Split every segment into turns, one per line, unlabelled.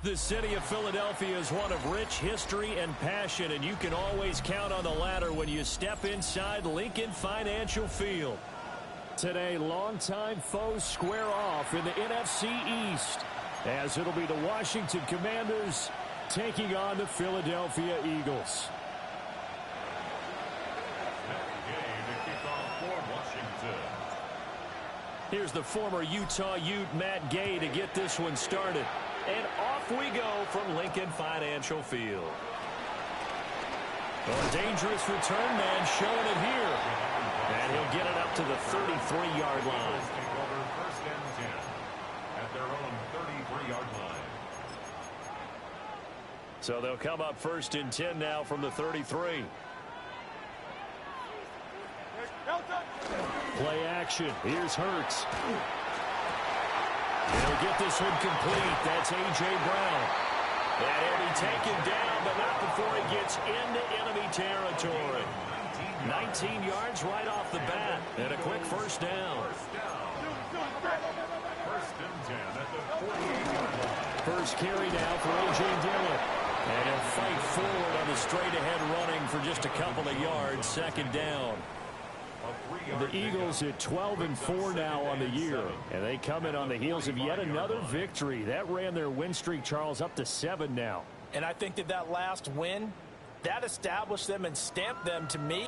The city of Philadelphia is one of rich history and passion, and you can always count on the latter when you step inside Lincoln Financial Field. Today, longtime foes square off in the NFC East, as it'll be the Washington Commanders taking on the Philadelphia Eagles. Here's the former Utah Ute, Matt Gay, to get this one started. And off we go from Lincoln Financial Field. Well, a dangerous return man showing it here. And he'll get it up to the 33-yard line.
First and 10 at their own 33-yard line.
So they'll come up first and 10 now from the 33. Play action. Here's Hurts. He'll get this one complete. That's A.J. Brown. And he'll be taken down, but not before he gets into enemy territory. 19 yards right off the bat, and a quick first down.
First and 10 at the 48-yard line.
First carry now for A.J. Dillon. And he'll fight forward on the straight-ahead running for just a couple of yards. Second down. The Eagles at 12-4 now on the year, and they come in on the heels of yet another victory. That ran their win streak, Charles, up to 7 now.
And I think that last win, that established them and stamped them to me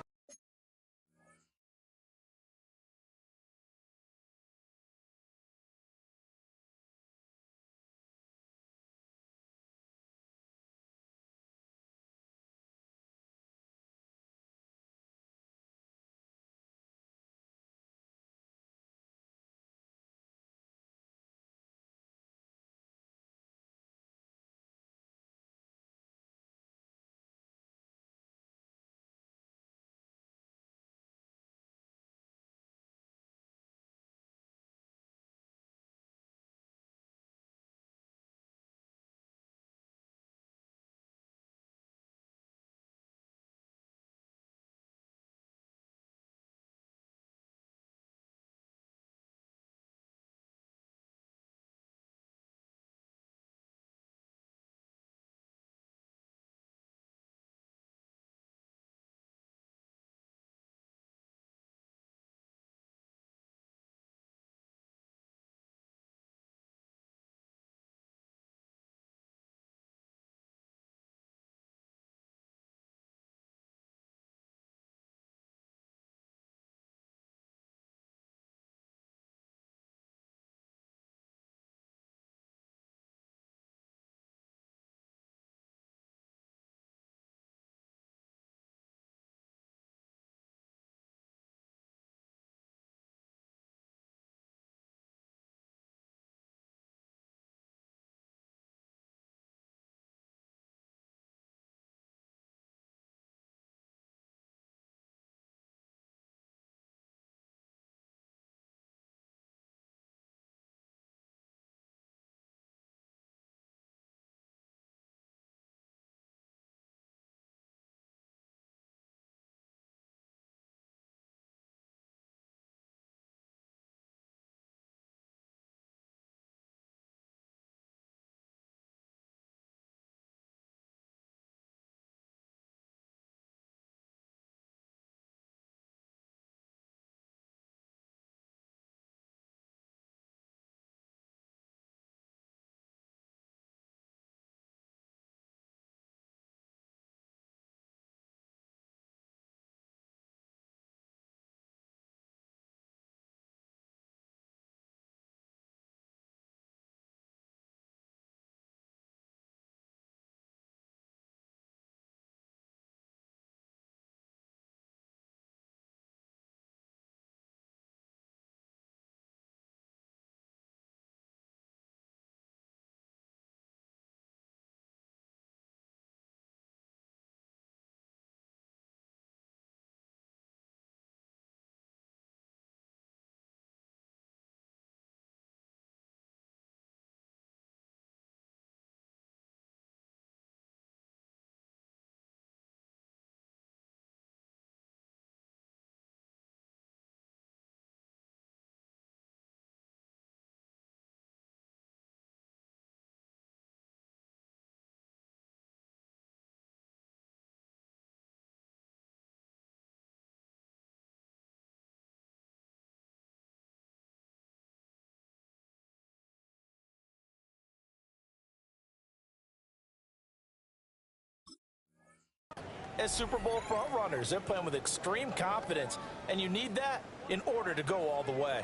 as Super Bowl frontrunners. They're playing with extreme confidence, and you need that in order to go all the way.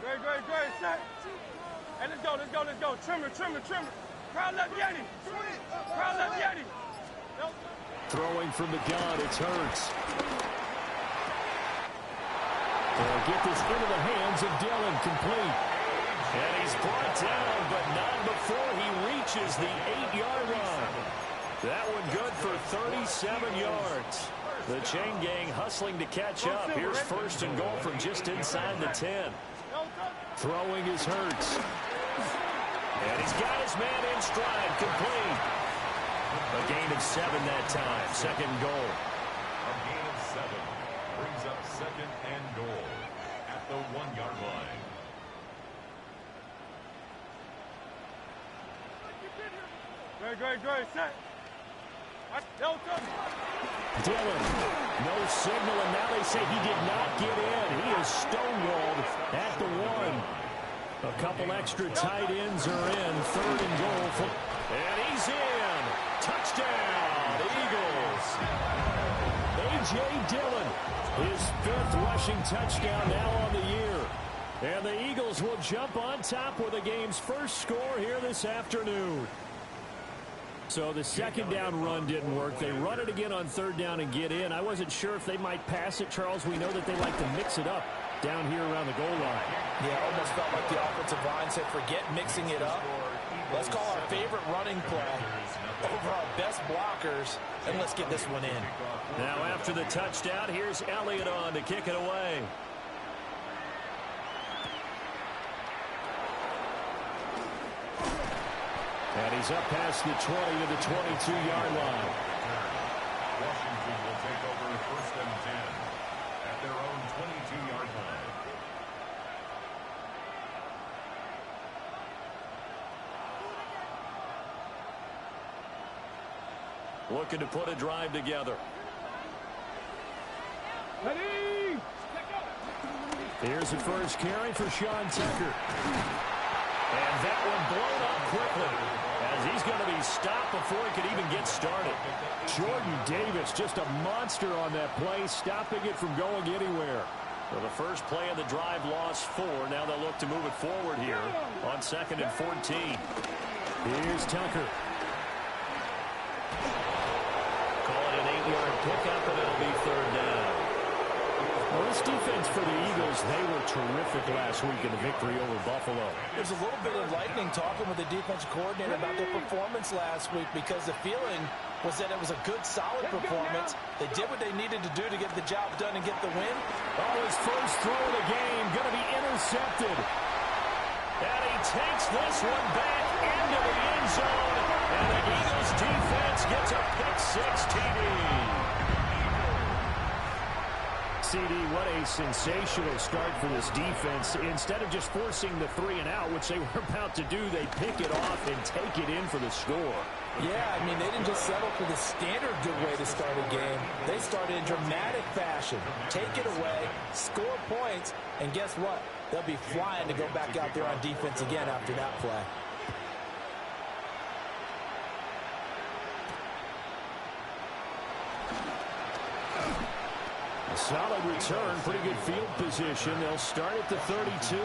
Great, set. Hey, let's go. Trimmer. Crowd left Yeti. Nope.
Throwing from the gun, it's Hurts. They'll get this into the hands of Dillon, complete. And he's brought down, but not before he reaches the 8-yard line. That one good for 37 yards. The chain gang hustling to catch up. Here's first and goal from just inside the 10. Throwing is Hurts. And he's got his man in stride, complete. A gain of 7 that time. Second goal.
A gain of 7 brings up second and goal at the 1-yard line.
Great, set.
Dillon, no signal, and now they say he did not get in. He is stonewalled at the 1. A couple extra tight ends are in. Third and goal. And he's in. Touchdown, Eagles. A.J. Dillon, his 5th rushing touchdown now on the year. And the Eagles will jump on top with the game's first score here this afternoon. So the second down run didn't work. They run it again on third down and get in. I wasn't sure if they might pass it, Charles. We know that they like to mix it up down here around the goal line.
Yeah, almost felt like the offensive line said, forget mixing it up. Let's call our favorite running play over our best blockers, and let's get this one in.
Now after the touchdown, here's Elliott on to kick it away. And he's up past the 20 to the 22-yard line.
Washington will take over first and 10 at their own 22-yard line.
Looking to put a drive together.
Ready?
Here's the first carry for Sean Tucker. And that one blown up quickly, as he's going to be stopped before he could even get started. Jordan Davis, just a monster on that play, stopping it from going anywhere. So the first play of the drive lost 4. Now they'll look to move it forward here on 2nd and 14. Here's Tucker. Call it an 8-yard pickup, and it'll be third down. Well, this defense for the Eagles, they were terrific last week in the victory over Buffalo.
There's a little bit of lightning talking with the defensive coordinator about their performance last week, because the feeling was that it was a good, solid performance. They did what they needed to do to get the job done and get the win.
Oh, his first throw of the game going to be intercepted. And he takes this one back into the end zone. And the Eagles defense gets a pick-6 TD. CD, what a sensational start for this defense. Instead of just forcing the 3 and out, which they were about to do, they pick it off and take it in for the score.
Yeah, I mean, they didn't just settle for the standard good way to start a game. They started in dramatic fashion. Take it away, score points, and guess what? They'll be flying to go back out there on defense again after that play.
A solid return, pretty good field position. They'll start at the 32.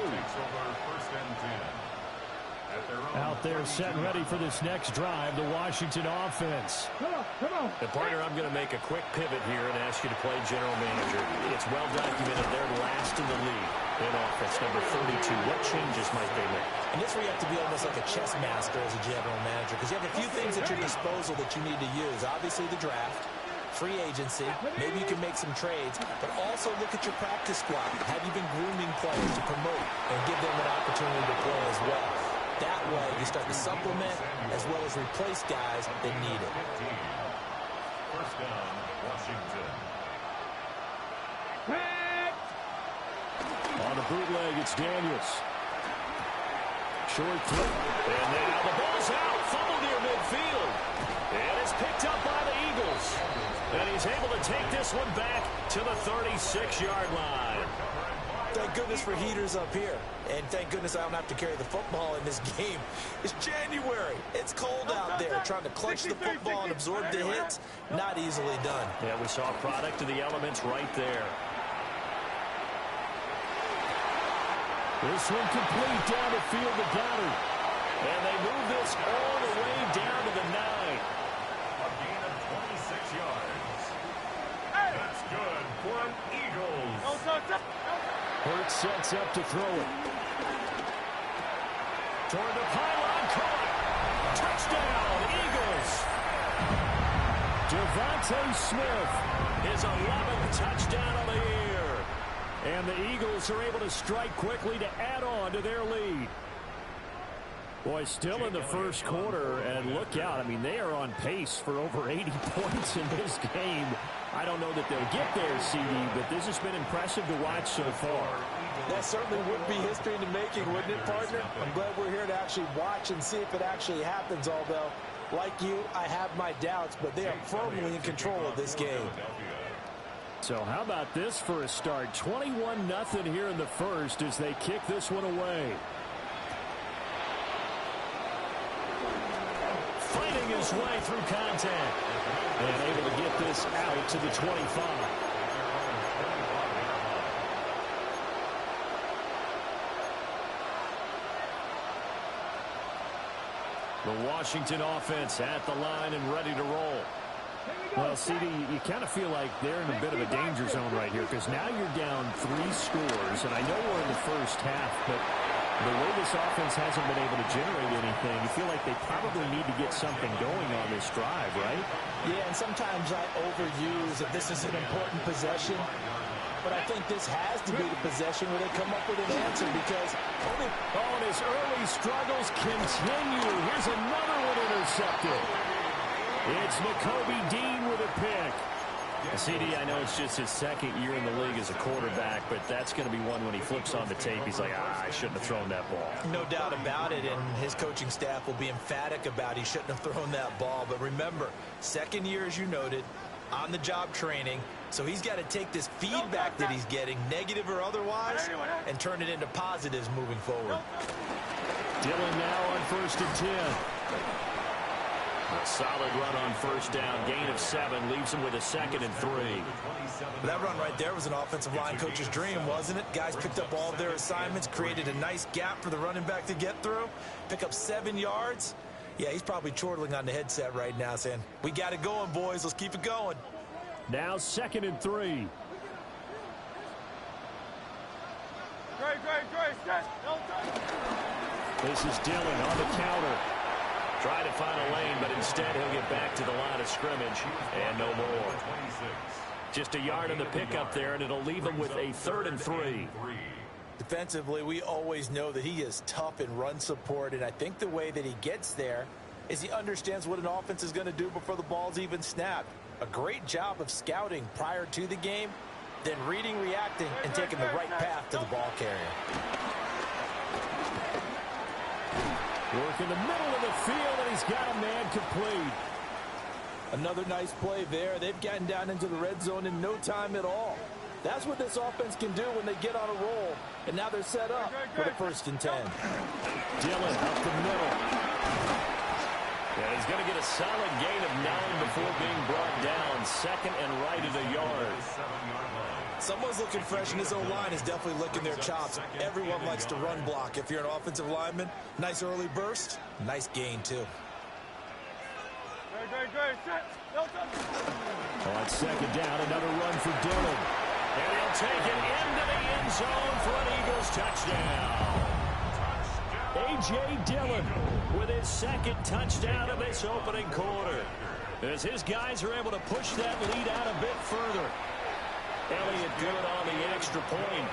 Out there set and ready for this next drive, the Washington offense.
Come on.
And partner, I'm going to make a quick pivot here and ask you to play general manager. It's well documented they're last in the league in offense, number 32. What changes might they make?
And this is where you have to be almost like a chess master as a general manager, because you have a few things at your disposal that you need to use. Obviously, the draft, free agency, maybe you can make some trades, but also look at your practice squad. Have you been grooming players to promote and give them an opportunity to play as well? That way, you start to supplement as well as replace guys that need it.
First down, Washington.
On the bootleg, it's Daniels. Short throw. And now the ball's out. Fumble near midfield. And it's picked up by the Eagles. And he's able to take this one back to the 36-yard line.
Thank goodness for heaters up here. And thank goodness I don't have to carry the football in this game. It's January. It's cold out there. Trying to clutch the football and absorb the hits, not easily done.
Yeah, we saw a product of the elements right there. This one complete down the field to Goddard. And they move this all the way down to the 9.
A gain of 26 yards. That's good for an Eagles.
Hurts sets up to throw it. Toward the pylon, caught. Touchdown, Eagles. Devontae Smith, his 11th touchdown of the year. And the Eagles are able to strike quickly to add on to their lead. Boy, still in the first quarter, and look out. I mean, they are on pace for over 80 points in this game. I don't know that they'll get there, CD, but this has been impressive to watch so far.
That certainly would be history in the making, wouldn't it, partner? I'm glad we're here to actually watch and see if it actually happens, although, like you, I have my doubts, but they are firmly in control of this game.
So how about this for a start? 21-0 here in the first as they kick this one away. Fighting his way through contact. And able to get this out to the 25. The Washington offense at the line and ready to roll. Well, CD, you kind of feel like they're in a bit of a danger zone right here because now you're down 3 scores, and I know we're in the first half, but the way this offense hasn't been able to generate anything, you feel like they probably need to get something going on this drive, right?
Yeah, and sometimes I overuse that this is an important possession, but I think this has to be the possession where they come up with an answer because...
and his early struggles continue. Here's another one intercepted. It's Nakobe Dean with a pick. CD, I know it's just his second year in the league as a quarterback, but that's going to be one when he flips on the tape. He's like, I shouldn't have thrown that ball.
No doubt about it, and his coaching staff will be emphatic about he shouldn't have thrown that ball. But remember, second year, as you noted, on-the-job training, so he's got to take this feedback that he's getting, negative or otherwise, and turn it into positives moving forward.
Dillon now on 1st and 10. A solid run on first down, gain of 7, leaves him with a 2nd and 3.
That run right there was an offensive line coach's dream, wasn't it? Guys picked up all of their assignments, created a nice gap for the running back to get through, pick up 7 yards. Yeah, he's probably chortling on the headset right now saying, we got it going, boys. Let's keep it going.
Now 2nd and 3. This is Dillon on the counter. Try to find a lane, but instead he'll get back to the line of scrimmage and no more. Just a yard in the pickup there, and it'll leave him with a 3rd and 3.
Defensively, we always know that he is tough in run support, and I think the way that he gets there is he understands what an offense is going to do before the ball's even snapped. A great job of scouting prior to the game, then reading, reacting, and taking the right path to the ball carrier.
Work in the middle of the field, and he's got a man complete.
Another nice play there. They've gotten down into the red zone in no time at all. That's what this offense can do when they get on a roll. And now they're set up for the 1st and 10.
Dillon up the middle. Yeah, he's going to get a solid gain of 9 before being brought down. 2nd and right at a yard.
Someone's looking fresh, and his O-line is definitely licking their chops. Everyone likes to run block. If you're an offensive lineman, nice early burst, nice gain, too.
On 2nd down, another run for Dillon. And he'll take it into the end zone for an Eagles touchdown. A.J. Dillon with his 2nd touchdown of this opening quarter. As his guys are able to push that lead out a bit further. Elliott good on the extra point.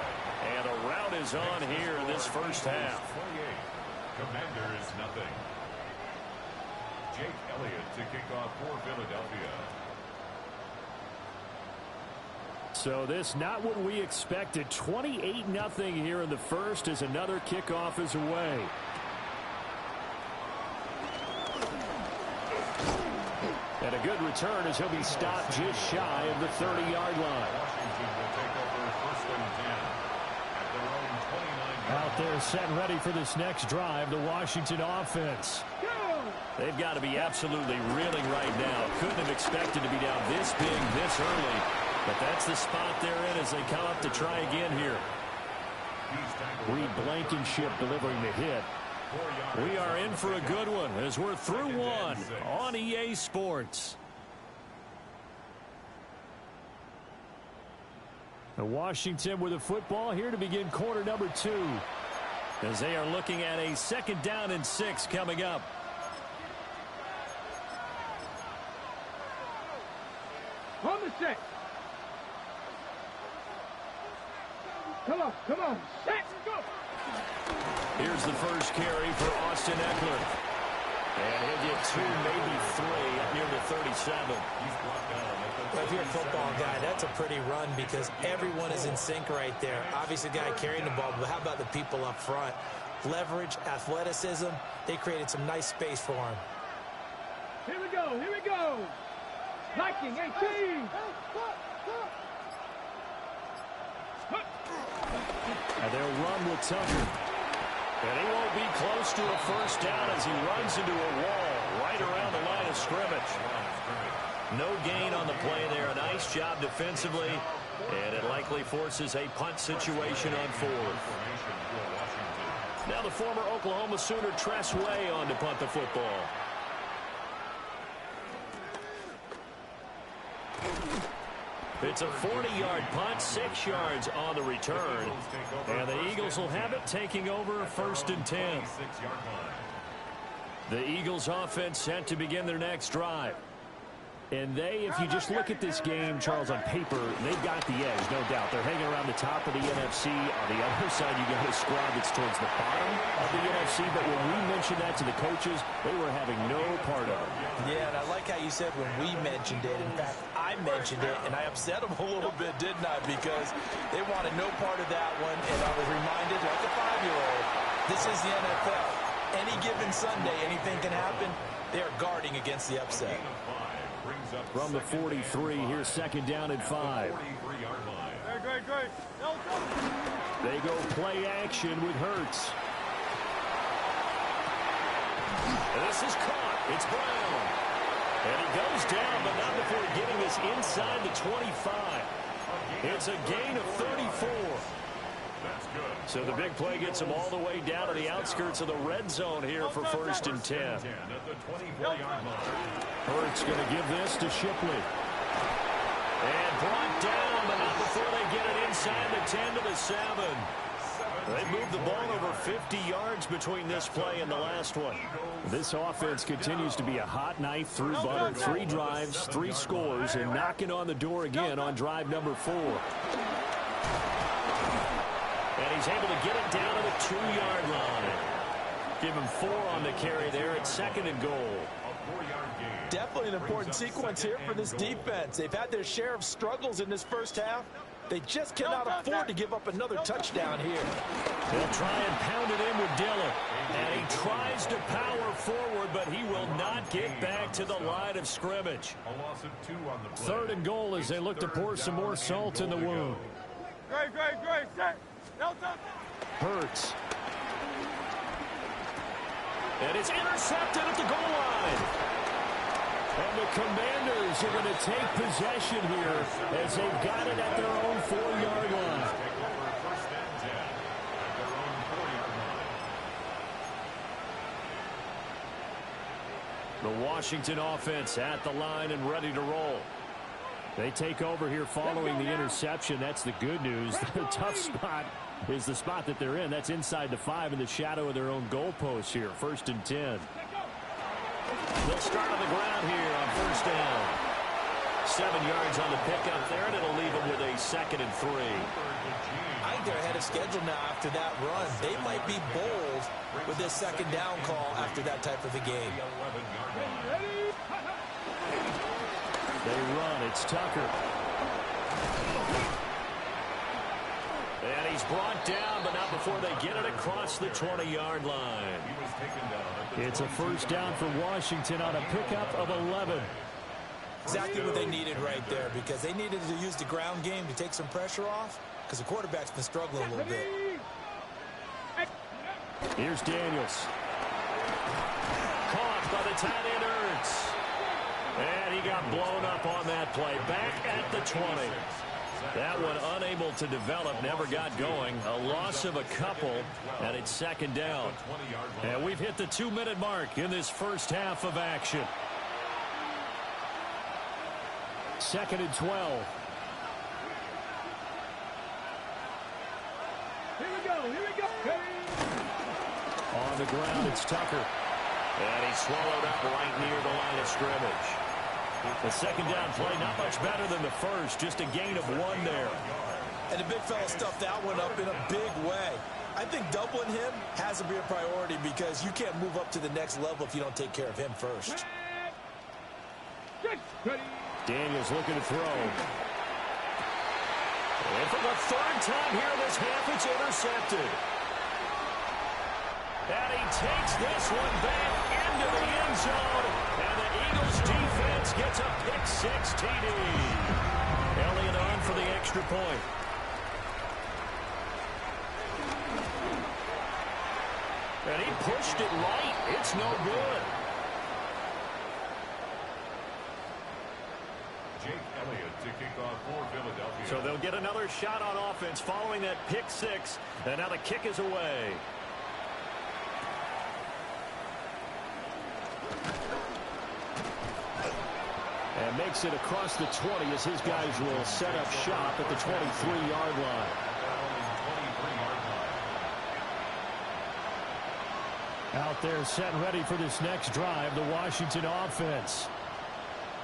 And a rout is on here in this first half.
Commanders nothing. Jake Elliott to kick off for Philadelphia.
So this not what we expected. 28-0 here in the first as another kickoff is away. And a good return as he'll be stopped just shy of the 30-yard line.
Washington will take over 1st and 10 at their
out there set and ready for this next drive, the Washington offense. They've got to be absolutely reeling right now. Couldn't have expected to be down this big this early. But that's the spot they're in as they come up to try again here. Reed Blankenship delivering the hit. We are in for a good one as we're through one on EA Sports. The Washington with the football here to begin quarter number 2. As they are looking at a 2nd down and 6 coming up.
On the set. Come on, set, go.
Here's the first carry for Austin Eckler. And he'll get 2, maybe 3 up near the 37.
Well, if you're a football guy, that's a pretty run because everyone is in sync right there. Obviously, the guy carrying the ball, but how about the people up front? Leverage, athleticism, they created some nice space for him.
Here we go. Liking 18.
And they'll run with Tucker. And he won't be close to a first down as he runs into a wall right around the line of scrimmage. No gain on the play there. A nice job defensively. And it likely forces a punt situation on 4th. Now the former Oklahoma Sooner Tress Way on to punt the football. It's a 40-yard punt, 6 yards on the return. And the Eagles will have it taking over 1st and 10. The Eagles offense set to begin their next drive. And they, if you just look at this game, Charles, on paper, they've got the edge, no doubt. They're hanging around the top of the NFC. On the other side, you got a squad that's towards the bottom of the NFC. But when we mentioned that to the coaches, they were having no part of it.
Yeah, and I like how you said when we mentioned it. In fact, I mentioned it, and I upset them a little bit, didn't I? Because they wanted no part of that one, and I was reminded, like a 5-year-old, this is the NFL. Any given Sunday, anything can happen. They are guarding against the upset.
From the 43, here's 2nd down and 5.
Great.
They go play action with Hurts. This is caught. It's Brown. And he goes down, but not before getting this inside the 25. It's a gain of 34. So the big play gets him all the way down to the outskirts of the red zone here for 1st and 10. Hurts going to give this to Shipley. And brought down, but not before they get it inside the 10 to the 7. They moved the ball over 50 yards between this play and the last one. This offense continues to be a hot knife through butter. 3 drives, 3 scores, and knocking on the door again on drive number 4. And he's able to get it down to the 2-yard line. Give him 4 on the carry there at 2nd and goal.
Definitely an important sequence here for this defense. They've had their share of struggles in this first half. They just cannot afford to give up another touchdown here.
They'll try and pound it in with Dillon. And he tries to power forward, but he will not get back to the line of scrimmage. 3rd and goal as they look to pour some more salt in the wound.
Great. Set.
Hurts. And it's intercepted at the goal line. And the Commanders are going to take possession here as they've got it at their own 4-yard line. The Washington offense at the line and ready to roll. They take over here following the interception. That's the good news. The tough spot is the spot that they're in. That's inside the 5 in the shadow of their own goalpost here. 1st and 10. They'll start on the ground here on 1st down. 7 yards on the pickup there, and it'll leave them with a 2nd and 3.
I think they're ahead of schedule now after that run. They might be bold with this 2nd down call after that type of a game.
They run. It's Tucker. And he's brought down, but not before they get it across the 20-yard line. It's a 1st down for Washington on a pickup of 11.
Exactly what they needed right there, because they needed to use the ground game to take some pressure off, because the quarterback's been struggling a little bit.
Here's Daniels. Caught by the tight end, Ertz. And he got blown up on that play. Back at the 20. That one unable to develop, never got going. A loss of a couple, and it's second down. And we've hit the 2-minute mark in this first half of action. Second and 12.
Here we go, here we go.
On the ground, it's Tucker. And he's swallowed up right near the line of scrimmage. The second down play, not much better than the first, just a gain of 1 there.
And the big fella stuffed that one up in a big way. I think doubling him has to be a priority because you can't move up to the next level if you don't take care of him first.
Daniels looking to throw. And for the third time here in this half, it's intercepted. And he takes this one back into the end zone. And the Eagles defense gets a pick-6 TD. Elliott on for the extra point. And he pushed it right. It's no good.
Jake Elliott to kick off for Philadelphia.
So they'll get another shot on offense following that pick-6. And now the kick is away. And makes it across the 20 as his guys will set up shop at the 23-yard line. Out there set ready for this next drive, the Washington offense.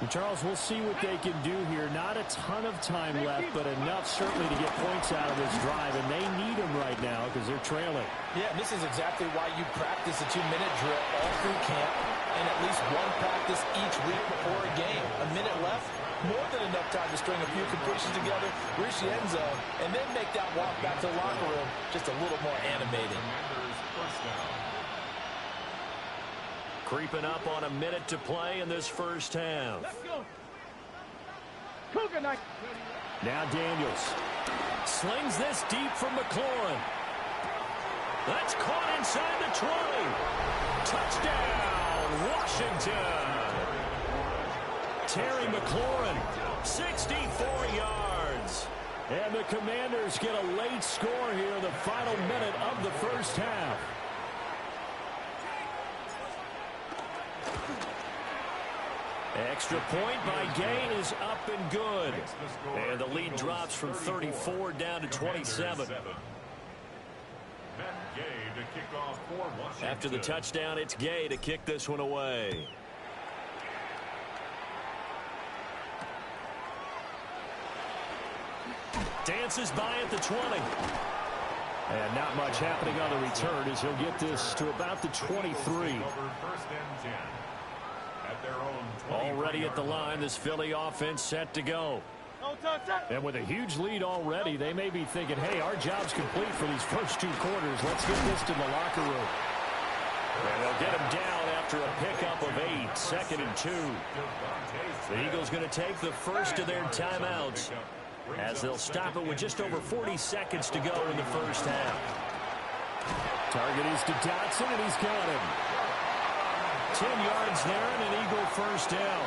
And Charles, we'll see what they can do here. Not a ton of time left, but enough certainly to get points out of this drive, and they need them right now because they're trailing.
Yeah, this is exactly why you practice a 2-minute drill all through camp and at least one practice each week before a game. A minute left, more than enough time to string a few completions together, reach the end zone, and then make that walk back to the locker room just a little more animated.
Creeping up on a minute to play in this first half.
Let's go. Cougar night.
Now Daniels slings this deep from McLaurin. That's caught inside the 20. Touchdown, Washington. Terry McLaurin, 64 yards. And the Commanders get a late score here in the final minute of the first half. Extra point by Gay is up and good. And the lead drops from 34 down to 27. After the touchdown, it's Gay to kick this one away. Dances by at the 20. And not much happening on the return as he'll get this to about the 23. Already at the line, this Philly offense set to go. And with a huge lead already, they may be thinking, hey, our job's complete for these first 2 quarters. Let's get this to the locker room. And they'll get him down after a pickup of 8, 2nd and 2. The Eagles going to take the first of their timeouts as they'll stop it with just over 40 seconds to go in the first half. Target is to Dotson, and he's got him. 10 yards there and an Eagle first down.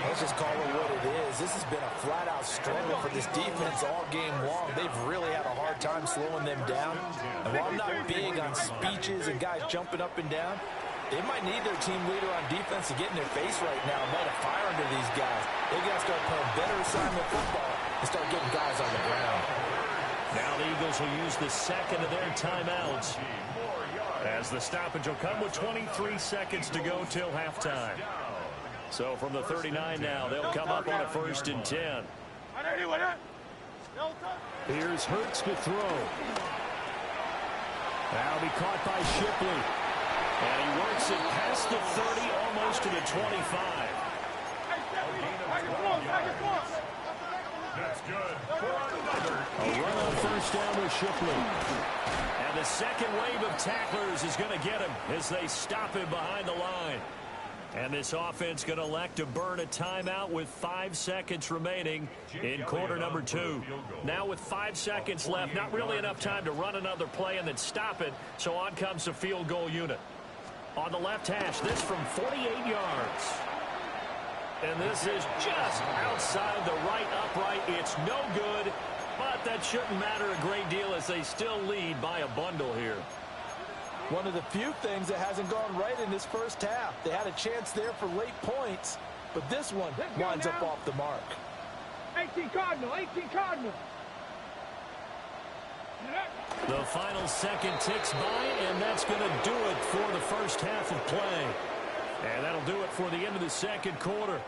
Let's just call it what it is. This has been a flat-out struggle for this defense all game long. They've really had a hard time slowing them down. And while I'm not big on speeches and guys jumping up and down, they might need their team leader on defense to get in their face right now and light a fire under these guys. They got to start playing better assignment football and start getting guys on the ground.
Now the Eagles will use the second of their timeouts as the stoppage will come with 23 seconds to go till halftime. So from the 39 now, they'll come up on a 1st and 10. Here's Hurts to throw. That'll be caught by Shipley. And he works it past the 30, almost to the 25.
That's good.
A run on first down with Shipley. And the second wave of tacklers is going to get him as they stop him behind the line. And this offense going to elect to burn a timeout with 5 seconds remaining in quarter number 2. Now with 5 seconds left, not really enough time to run another play and then stop it. So on comes the field goal unit. On the left hash, this from 48 yards. And this is just outside the right upright. It's no good, but that shouldn't matter a great deal as they still lead by a bundle here.
One of the few things that hasn't gone right in this first half. They had a chance there for late points, but this one winds up off the mark.
18 Cardinal, 18 Cardinal.
The final second ticks by, and that's going to do it for the first half of play. And that'll do it for the end of the second quarter.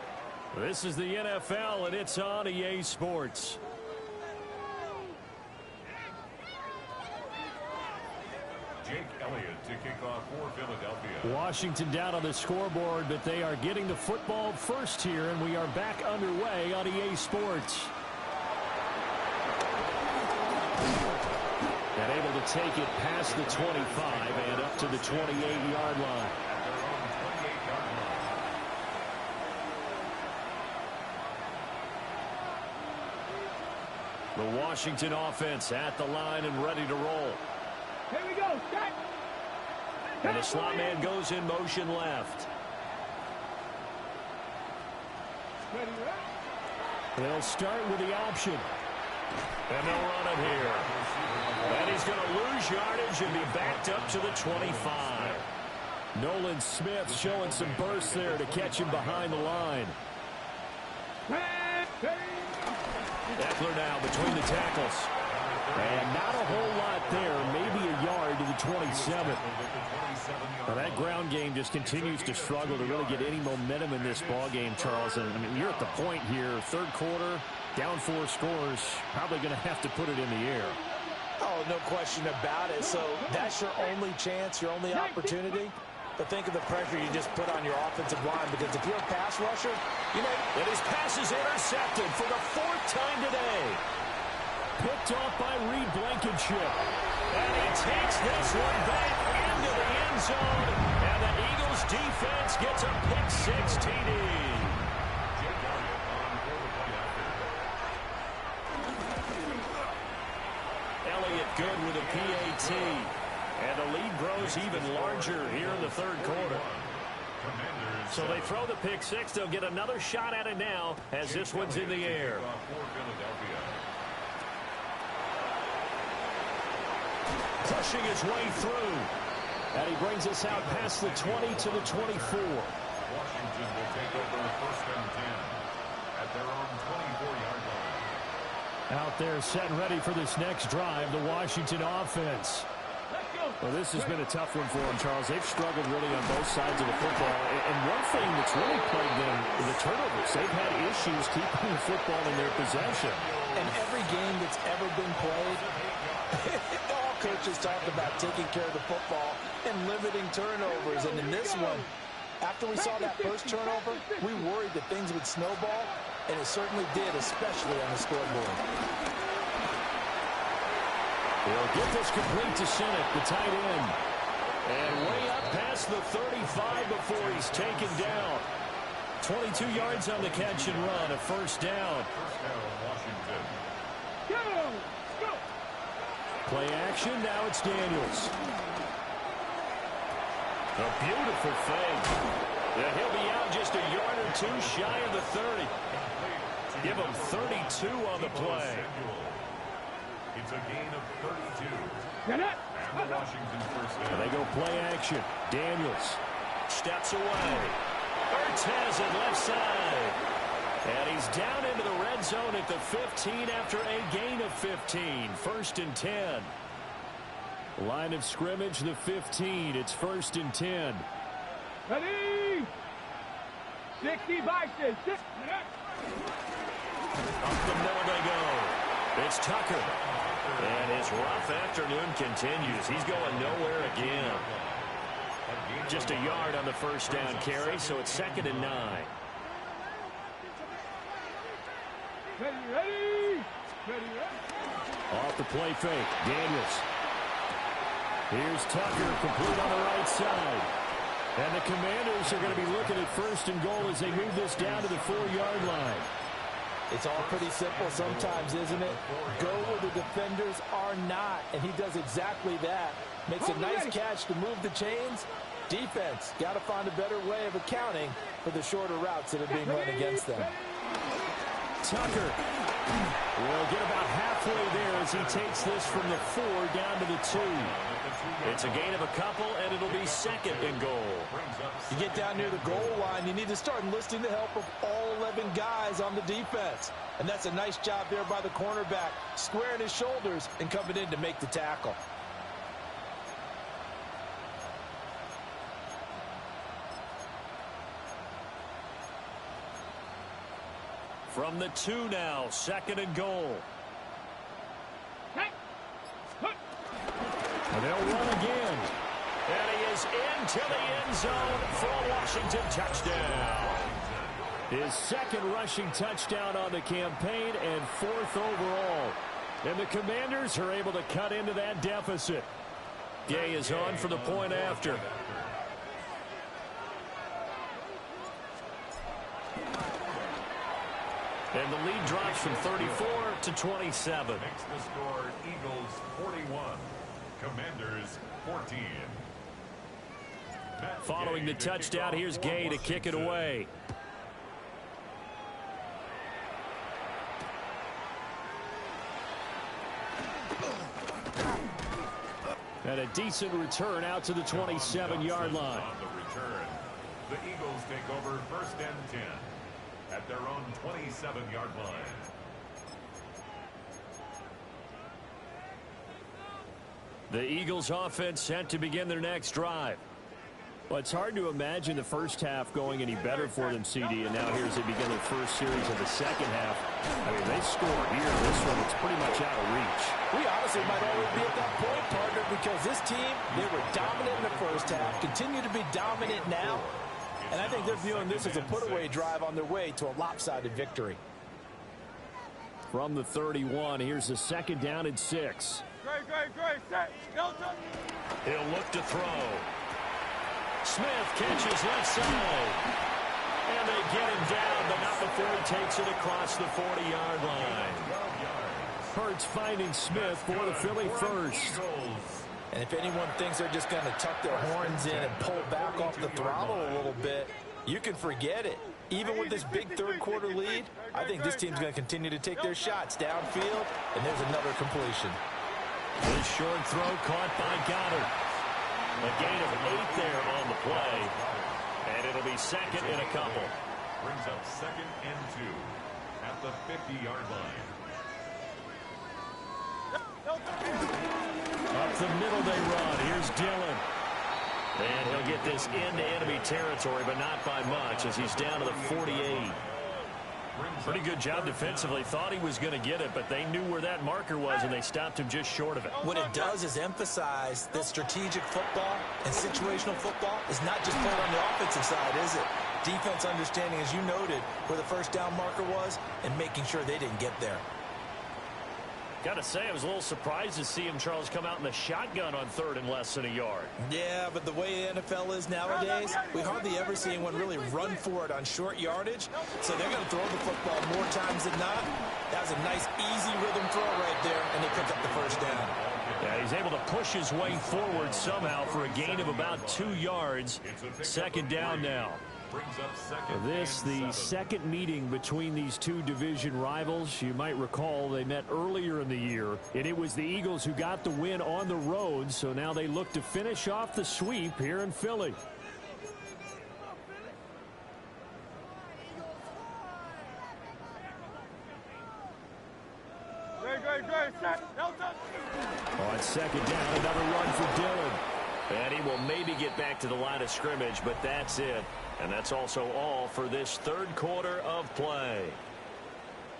This is the NFL, and it's on EA Sports.
Jake Elliott to kick off for Philadelphia.
Washington down on the scoreboard, but they are getting the football first here, and we are back underway on EA Sports. And able to take it past the 25 and up to the 28-yard line. The Washington offense at the line and ready to roll.
Here we go. Set.
And the slot man goes in motion left.
Ready, right?
They'll start with the option. And they'll run it here. And he's going to lose yardage and be backed up to the 25. Nolan Smith showing some burst there to catch him behind the line. Eckler now between the tackles. And not a whole lot there, maybe a yard to the 27. Now that ground game just continues to struggle to really get any momentum in this ball game, Charles. And I mean, you're at the point here, third quarter, down 4 scores, probably going to have to put it in the air.
Oh, no question about it. So that's your only chance, your only opportunity. But think of the pressure you just put on your offensive line, because if you're a pass rusher, you know.
And his pass is intercepted for the 4th time today. Picked off by Reed Blankenship. And he takes this one back into the end zone. And the Eagles defense gets a pick-6 TD. Elliott good with a PAT. And the lead grows even larger here in the third quarter. So they throw the pick-6. They'll get another shot at it now as this one's in the air. Pushing his way through. And he brings us out past the 20 to the 24.
Washington will take over first and 10 at their own 24-yard line.
Out there set and ready for this next drive, the Washington offense. Well, this has been a tough one for them, Charles. They've struggled really on both sides of the football. And one thing that's really plagued them is the turnovers. They've had issues keeping the football in their possession.
And every game that's ever been played, all coaches talk about taking care of the football and limiting turnovers. And in this one, after we saw that first turnover, we worried that things would snowball, and it certainly did, especially on the scoreboard.
They'll get this complete to Sinnott, the tight end. And way up past the 35 before he's taken down. 22 yards on the catch and run, a first down.
Washington.
Go!
Play action, now it's Daniels. A beautiful fake. Yeah, he'll be out just a yard or two shy of the 30. Give him 32 on the play.
It's a gain of 32.
Get it!
And the Washington first down.
And they go play action. Daniels steps away. Ertz has it left side. And he's down into the red zone at the 15 after a gain of 15. First and 10. Line of scrimmage, the 15. It's first and 10.
Ready! 60 boxes.
Up the middle they go. It's Tucker. And his rough afternoon continues. He's going nowhere again. Just a yard on the first down carry, so it's 2nd and 9.
Ready!
Off the play fake, Daniels. Here's Tucker, complete on the right side. And the Commanders are going to be looking at first and goal as they move this down to the 4-yard line.
It's all pretty simple sometimes, isn't it? Go where the defenders are not, and he does exactly that. Makes a nice catch to move the chains. Defense, got to find a better way of accounting for the shorter routes that are being run against them.
Tucker will get about halfway there as he takes this from the 4 down to the 2. It's a gain of a couple, and it'll be second and goal.
You get down near the goal line, you need to start enlisting the help of all 11 guys on the defense. And that's a nice job there by the cornerback, squaring his shoulders and coming in to make the tackle.
From the 2 now, second and goal. And they'll run again. And he is into the end zone for a Washington touchdown. His second rushing touchdown on the campaign and 4th overall. And the Commanders are able to cut into that deficit. Gay is on for the point after. And the lead drops from 34 to 27.
Makes the score Eagles 41, Commanders 14.
Following the touchdown, here's Gay to kick it away. And a decent return out to the 27-yard line.
On the return, the Eagles take over first and 10 at their own 27-yard line.
The Eagles offense set to begin their next drive. Well, it's hard to imagine the first half going any better for them, CD, and now here as they begin their first series of the second half. I mean, they score here. This one, it's pretty much out of reach.
We honestly might already be at that point, partner, because this team, they were dominant in the first half, continue to be dominant now, and I think they're viewing this as a put-away drive on their way to a lopsided victory.
From the 31, here's the second down and 6.
Great, set, Delta.
He'll look to throw. Smith catches left side. And they get him down, but not before he takes it across the 40-yard line. Hurts finding Smith for the Philly first.
And if anyone thinks they're just going to tuck their horns in and pull back off the throttle a little bit, you can forget it. Even with this big third-quarter lead, I think this team's going to continue to take their shots downfield, and there's another completion.
This short throw caught by Goddard. A gain of 8 there on the play. And it'll be second and a couple.
Brings up second and 2 at the 50-yard line.
Up the middle they run. Here's Dillon. And he'll get this into enemy territory, but not by much as he's down to the 48. Pretty good job defensively. Thought he was going to get it, but they knew where that marker was, and they stopped him just short of it.
What it does is emphasize that strategic football and situational football is not just played on the offensive side, is it? Defense understanding, as you noted, where the first down marker was and making sure they didn't get there.
Got to say, I was a little surprised to see him, Charles, come out in the shotgun on third and less than a yard.
Yeah, but the way the NFL is nowadays, we hardly ever see anyone really run for it on short yardage. So they're going to throw the football more times than not. That was a nice, easy rhythm throw right there, and they pick up the first down.
Yeah, he's able to push his way forward somehow for a gain of about 2 yards. Second down now. This, the second meeting between these two division rivals. You might recall they met earlier in the year, and it was the Eagles who got the win on the road, so now they look to finish off the sweep here in Philly.
Great, set, Delta.
On second down, another run for Dillon. And he will maybe get back to the line of scrimmage, but that's it. And that's also all for this third quarter of play.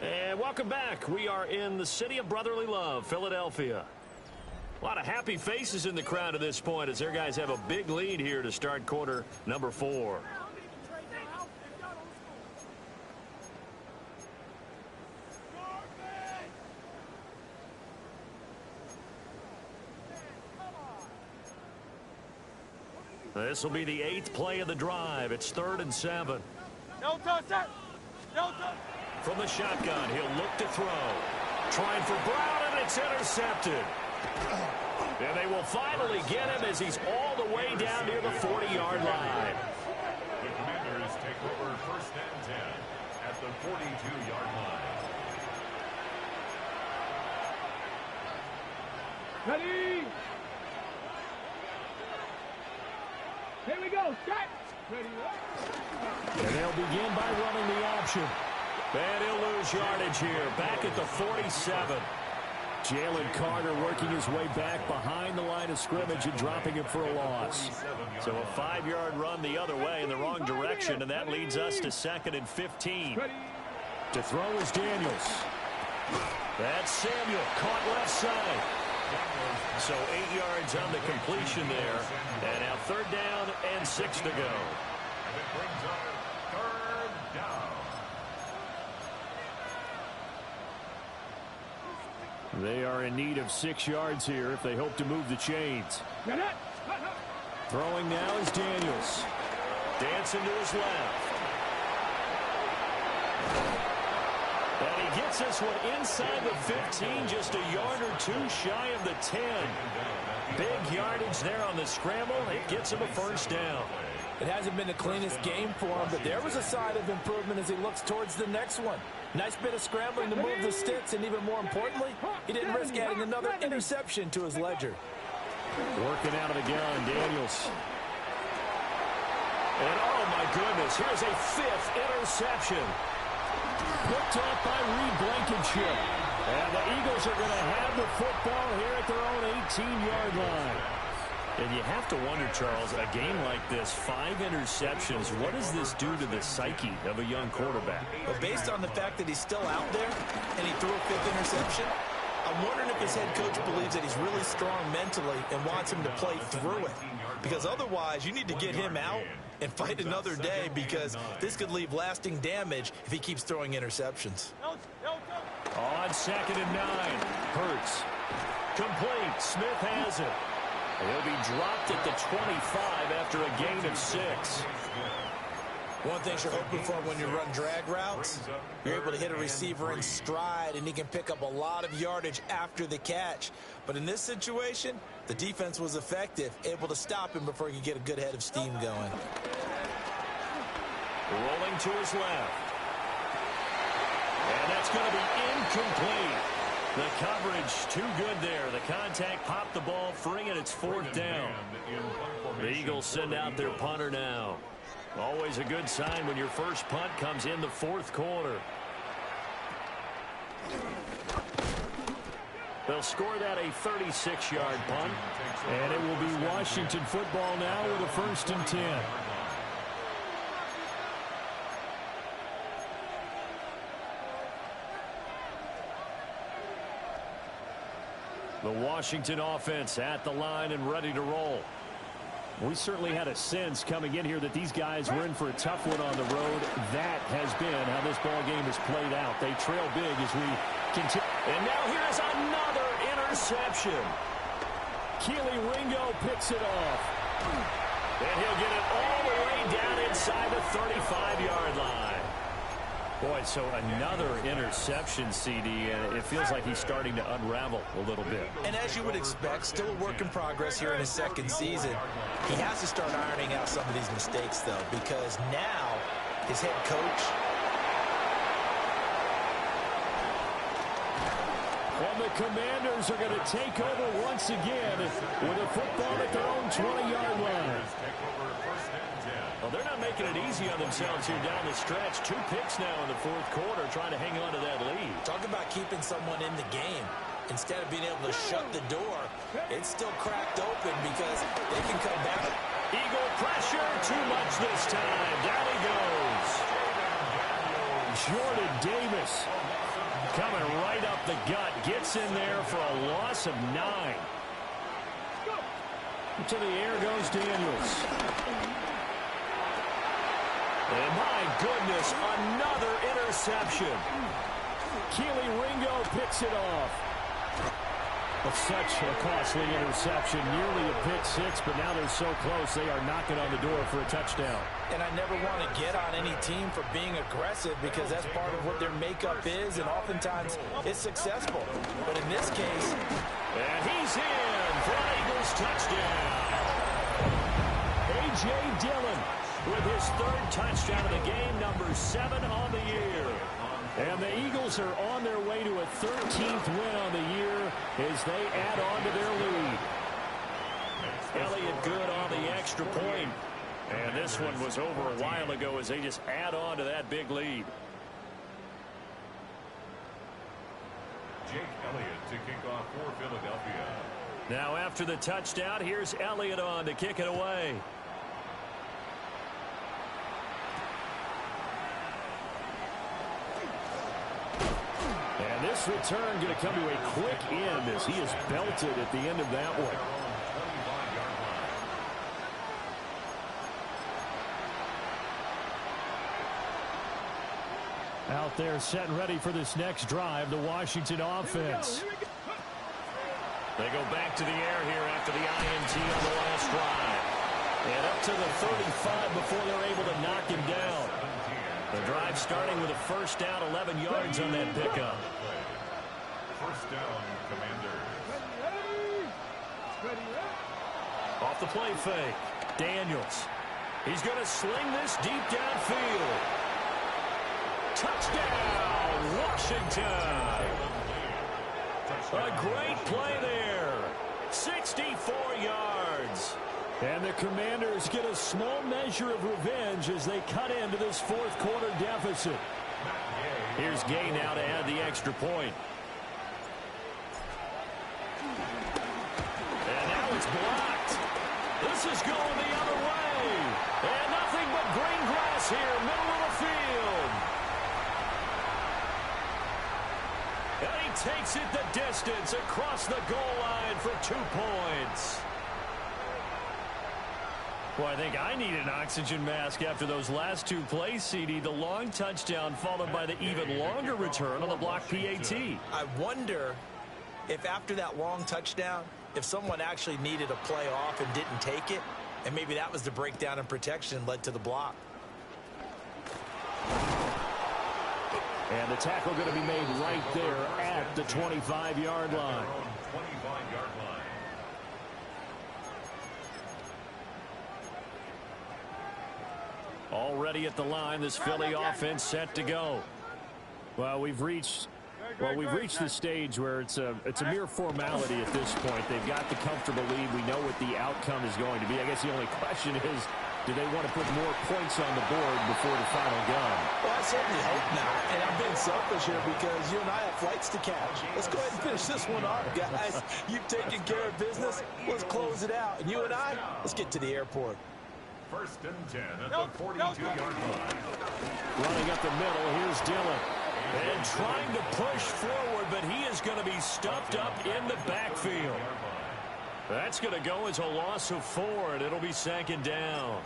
And welcome back. We are in the city of brotherly love, Philadelphia. A lot of happy faces in the crowd at this point as their guys have a big lead here to start quarter number 4. This will be the 8th play of the drive. It's 3rd and 7.
No touch, set. No touch.
From the shotgun, he'll look to throw. Trying for Brown, and it's intercepted. And they will finally get him as he's all the way down near the 40-yard line.
The Commanders take over 1st and 10 at the 42-yard line.
Ready. Here we go. Set. Ready.
And they'll begin by running the option. And he'll lose yardage here. Back at the 47. Jalen Carter working his way back behind the line of scrimmage and dropping him for a loss. So a 5-yard run the other way in the wrong direction, and that leads us to 2nd and 15. To throw is Daniels. That's Samuel, caught left side. So 8 yards on the completion there. And now 3rd down and 6 to go.
And it brings up 3rd down.
They are in need of 6 yards here if they hope to move the chains. Throwing now is Daniels. Dancing to his left. And he gets this one inside the 15, just a yard or 2 shy of the 10. Big yardage there on the scramble. It gets him a 1st down.
It hasn't been the cleanest game for him, but there was a sign of improvement as he looks towards the next one. Nice bit of scrambling to move the sticks, and even more importantly, he didn't risk adding another interception to his ledger.
Working out of the gun, Daniels. And oh my goodness, here's a 5th interception. Picked up by Reed Blankenship. And the Eagles are going to have the football here at their own 18-yard line. And you have to wonder, Charles, a game like this, 5 interceptions, what does this do to the psyche of a young quarterback?
Well, based on the fact that he's still out there and he threw a 5th interception, I'm wondering if his head coach believes that he's really strong mentally and wants him to play through it. Because otherwise, you need to get him out and fight another day, because this could leave lasting damage if he keeps throwing interceptions.
On 2nd and 9, Hurts. Complete. Smith has it. He'll be dropped at the 25 after a gain of 6.
One thing you're hoping for when you run drag routes, you're able to hit a receiver in stride, and he can pick up a lot of yardage after the catch. But in this situation, the defense was effective, able to stop him before he could get a good head of steam going.
Rolling to his left. And that's going to be incomplete. The coverage too good there. The contact popped the ball free, and it's 4th down. The Eagles send out their punter now. Always a good sign when your first punt comes in the 4th quarter. They'll score that a 36-yard punt. And it will be Washington football now with a 1st and 10. The Washington offense at the line and ready to roll. We certainly had a sense coming in here that these guys were in for a tough one on the road. That has been how this ball game has played out. They trail big as we continue. And now here's another interception. Keely Ringo picks it off. And he'll get it all the way down inside the 35-yard line. Boy, so another interception, CD, and it feels like he's starting to unravel a little bit.
And as you would expect, still a work in progress here in his 2nd season. He has to start ironing out some of these mistakes, though, because now his head coach...
And the Commanders are going to take over once again with a football at their own 20-yard line. Well, they're not making it easy on themselves here down the stretch. 2 picks now in the 4th quarter, trying to hang on to that lead.
Talk about keeping someone in the game. Instead of being able to shut the door, it's still cracked open because they can come back.
Eagle pressure, too much this time. Down he goes. Jordan Davis coming right up the gut. Gets in there for a loss of 9. To the air goes Daniels. And my goodness, another interception. Keely Ringo picks it off. Well, such a costly interception, nearly a pick six, but now they're so close they are knocking on the door for a touchdown.
And I never want to get on any team for being aggressive because that's part of what their makeup is, and oftentimes it's successful. But in this case...
And he's in for an Eagles touchdown. A.J. Dillon with his third touchdown of the game, number 7 on the year. And the Eagles are on their way to a 13th win on the year as they add on to their lead. Elliott good on the extra point. And this one was over a while ago as they just add on to that big lead.
Jake Elliott to kick off for Philadelphia.
Now after the touchdown, here's Elliott on to kick it away. And this return going to come to a quick end as he is belted at the end of that one. Out there set and ready for this next drive, the Washington offense. They go back to the air here after the INT on the last drive. And up to the 35 before they're able to knock him down. The drive starting with a first down, 11 yards on that pickup.
First down, Commanders.
Off the play fake, Daniels. He's going to sling this deep downfield. Touchdown, Washington. A great play there. 64 yards. And the Commanders get a small measure of revenge as they cut into this fourth quarter deficit. Here's Gay now to add the extra point. And now it's blocked. This is going the other way. And nothing but green grass here, middle of the field. And he takes it the distance across the goal line for 2 points. Well, I think I need an oxygen mask after those last 2 plays, CD. The long touchdown followed by the even longer return on the block PAT.
I wonder if after that long touchdown, if someone actually needed a play off and didn't take it, and maybe that was the breakdown in protection and led to the block.
And the tackle going to be made right there at the 25-yard line.
25-yard line.
Already at the line, this Philly offense set to go. Well, we've reached the stage where it's a mere formality at this point. They've got the comfortable lead. We know what the outcome is going to be. I guess the only question is, do they want to put more points on the board before the final gun?
Well, I certainly hope not. And I'm being selfish here because you and I have flights to catch. Let's go ahead and finish this one off, guys. You've taken care of business. Let's close it out. And you and I, let's get to the airport.
First and 10 at the 42-yard line.
Running up the middle, here's Dillon. And trying to push forward, but he is going to be stuffed up in the backfield. That's going to go as a loss of 4, and it'll be 2nd down.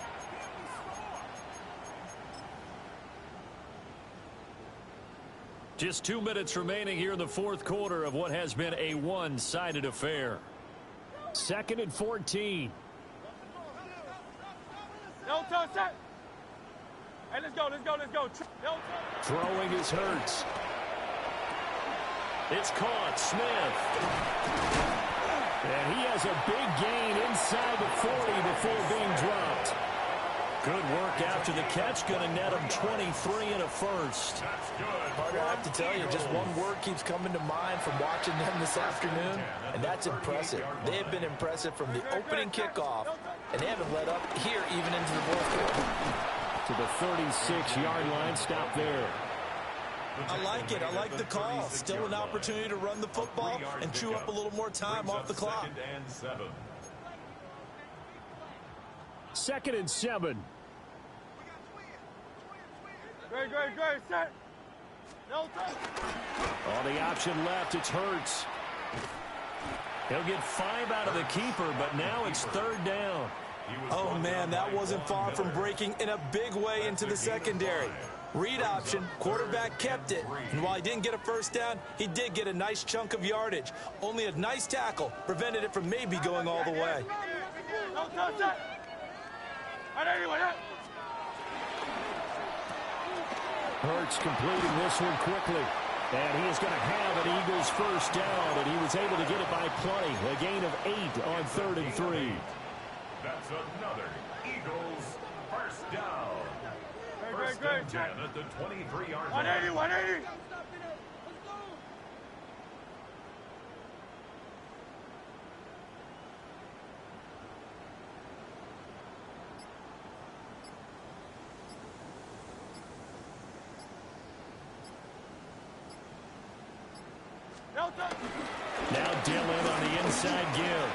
Just 2 minutes remaining here in the fourth quarter of what has been a one-sided affair. 2nd and 14.
Don't touch that. Hey, let's go, let's go, let's go.
Throwing is Hurts. It's caught. Smith. And he has a big gain inside the 40 before being dropped. Good work after the catch. Going to net him 23 and a first.
Carter, I have to tell you, just one word keeps coming to mind from watching them this afternoon, and that's impressive. They have been impressive from the opening kickoff, and they haven't let up here even into the fourth quarter.
To the 36-yard line. Stop there.
I like it. I like the call. Still an opportunity to run the football and chew up a little more time off the clock.
2nd and 7.
Great, set. No touch.
On the option left, it's Hurts. He'll get 5 out of the keeper, but now it's 3rd down.
Oh, man, that wasn't far from breaking in a big way into the secondary. Read option, quarterback kept it. And while he didn't get a first down, he did get a nice chunk of yardage. Only a nice tackle prevented it from maybe going all the way.
Hurts completing this one quickly. And he is going to have an Eagles first down, and he was able to get it by plenty. A gain of 8 on 3rd and 3.
That's another Eagles first down. First and 10 at the 23-yard line.
180, 180.
Now Dillon on the inside give.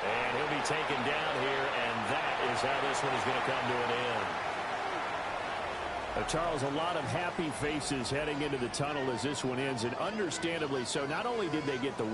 And he'll be taken down here, and that is how this one is going to come to an end. Charles, a lot of happy faces heading into the tunnel as this one ends, and understandably so. Not only did they get the